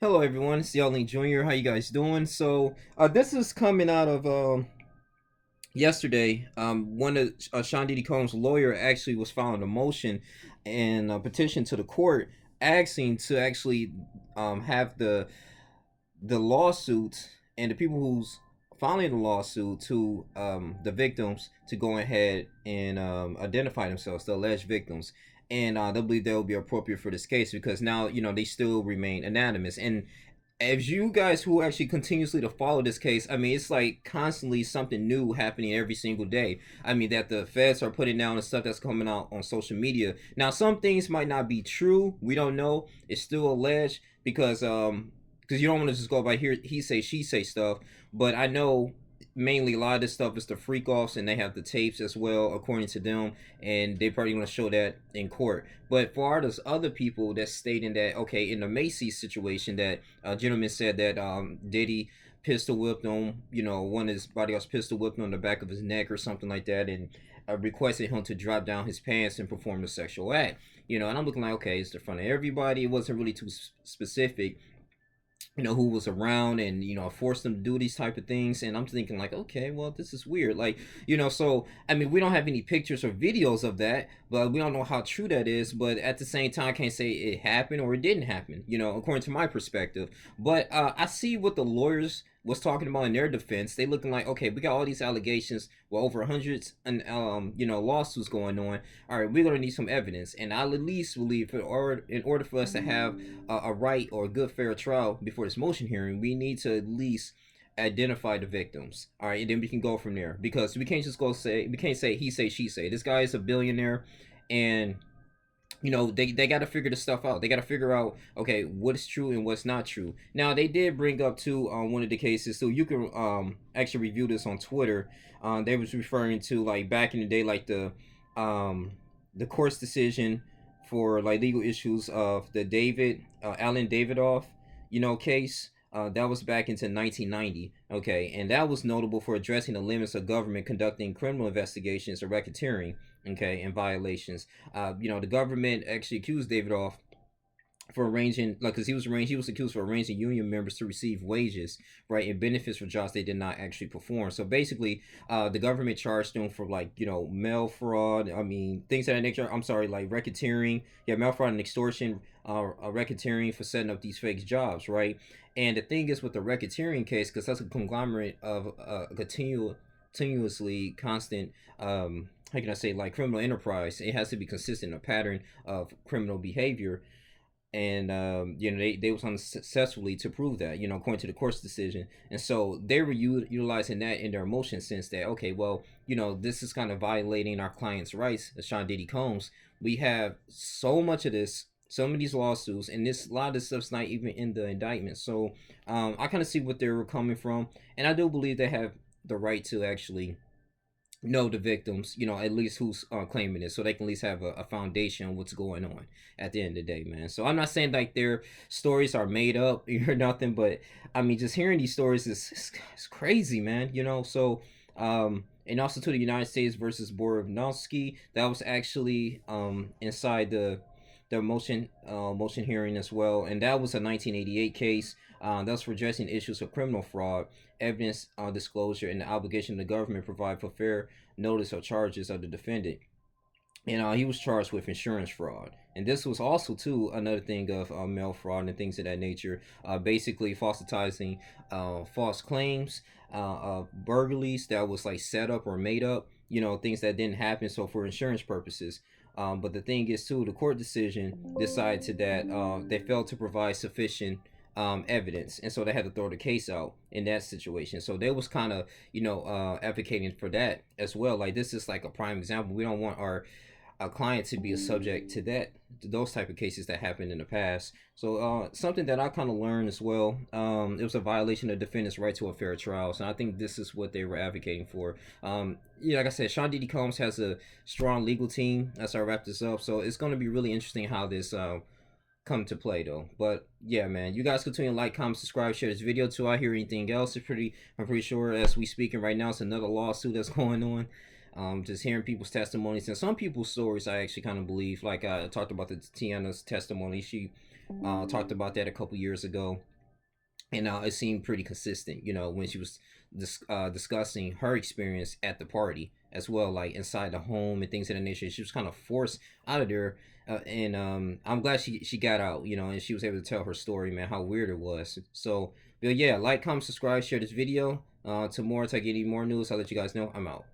Hello everyone, it's Yelling Jr. How you guys doing? This is coming out of yesterday. One of Sean Diddy Combs' lawyer actually was filing a motion and a petition to the court asking to actually have the lawsuits and the people who's filing the lawsuit to the victims to go ahead and identify themselves, the alleged victims, and they believe that will be appropriate for this case because now they still remain anonymous. And as you guys who actually continuously to follow this case, I mean, it's like constantly something new happening every single day. I mean, that the feds are putting down the stuff that's coming out on social media. Now, some things might not be true. We don't know. It's still alleged because you don't want to just go by here he say she say stuff. But I know mainly a lot of this stuff is the freak offs, and they have the tapes as well according to them, and they probably want to show that in court. But for all those other people that's stating that, okay, in the Macy's situation, that a gentleman said that Diddy pistol whipped him, one of his bodyguards pistol whipped him on the back of his neck or something like that, and requested him to drop down his pants and perform the sexual act. And I'm looking like, okay, it's in front of everybody. It wasn't really too specific, who was around, and forced them to do these type of things. And I'm thinking like, okay, well, this is weird. Like, so I mean, we don't have any pictures or videos of that, but we don't know how true that is. But at the same time, I can't say it happened or it didn't happen, according to my perspective. But I see what the lawyers was talking about in their defense. They looking like, okay, we got all these allegations, well, over hundreds and lawsuits going on. All right, we're gonna need some evidence, and I'll at least believe in order for us to have a right or a good fair trial before this motion hearing, we need to at least identify the victims. All right, and then we can go from there, because we can't just we can't say he say she say. This guy is a billionaire, and they got to figure this stuff out. They got to figure out, okay, what's true and what's not true. Now, they did bring up too one of the cases, so you can actually review this on Twitter. They was referring to, like, back in the day, like the court's decision for like legal issues of the David Allen Davidoff case. That was back into 1990. Okay, and that was notable for addressing the limits of government conducting criminal investigations or racketeering, okay, and violations. The government actually accused Davidoff for arranging, like, because he was accused for arranging union members to receive wages, right, and benefits for jobs they did not actually perform. So basically, the government charged them for, like, mail fraud. I mean, things of that nature. I'm sorry, like racketeering, yeah, mail fraud and extortion, racketeering for setting up these fake jobs, right? And the thing is with the racketeering case, because that's a conglomerate of continuously constant, how can I say, like, criminal enterprise. It has to be consistent, a pattern of criminal behavior. And they was unsuccessfully to prove that, according to the court's decision. And so they were utilizing that in their motion, since that, okay, well, this is kind of violating our client's rights, as Sean Diddy Combs. We have so much of this, some of these lawsuits, and a lot of this stuff's not even in the indictment. So I kind of see what they were coming from, and I do believe they have the right to actually know the victims, at least who's claiming it, so they can at least have a foundation on what's going on at the end of the day, man. So I'm not saying like their stories are made up or nothing, but I mean, just hearing these stories is crazy, man. And also to the United States versus Borovnovsky, that was actually inside the motion hearing as well, and that was a 1988 case. That was for addressing issues of criminal fraud, evidence disclosure, and the obligation of the government provide for fair notice of charges of the defendant. And he was charged with insurance fraud. And this was also too another thing of mail fraud and things of that nature. Basically, falsifying false claims, burglaries that was like set up or made up. Things that didn't happen. So for insurance purposes. But the thing is too, the court decision decided that they failed to provide sufficient evidence, and so they had to throw the case out in that situation. So they was kind of advocating for that as well. Like, this is like a prime example. We don't want our client to be a subject to those type of cases that happened in the past. So something that I kind of learned as well, it was a violation of defendant's right to a fair trial. So I think this is what they were advocating for. Like I said, Sean Diddy Combs has a strong legal team. As I wrap this up, so it's going to be really interesting how this come to play though. But yeah, man, you guys continue to like, comment, subscribe, share this video too. I hear anything else, I'm pretty sure as we speaking right now, it's another lawsuit that's going on. Just hearing people's testimonies and some people's stories, I actually kind of believe. Like I talked about the Tiana's testimony. She talked about that a couple years ago. And it seemed pretty consistent, when she was discussing her experience at the party as well, like inside the home and things of that nature. She was kind of forced out of there, and I'm glad she got out, and she was able to tell her story, man, how weird it was. So, but yeah, like, comment, subscribe, share this video. Tomorrow, to get any more news, I'll let you guys know. I'm out.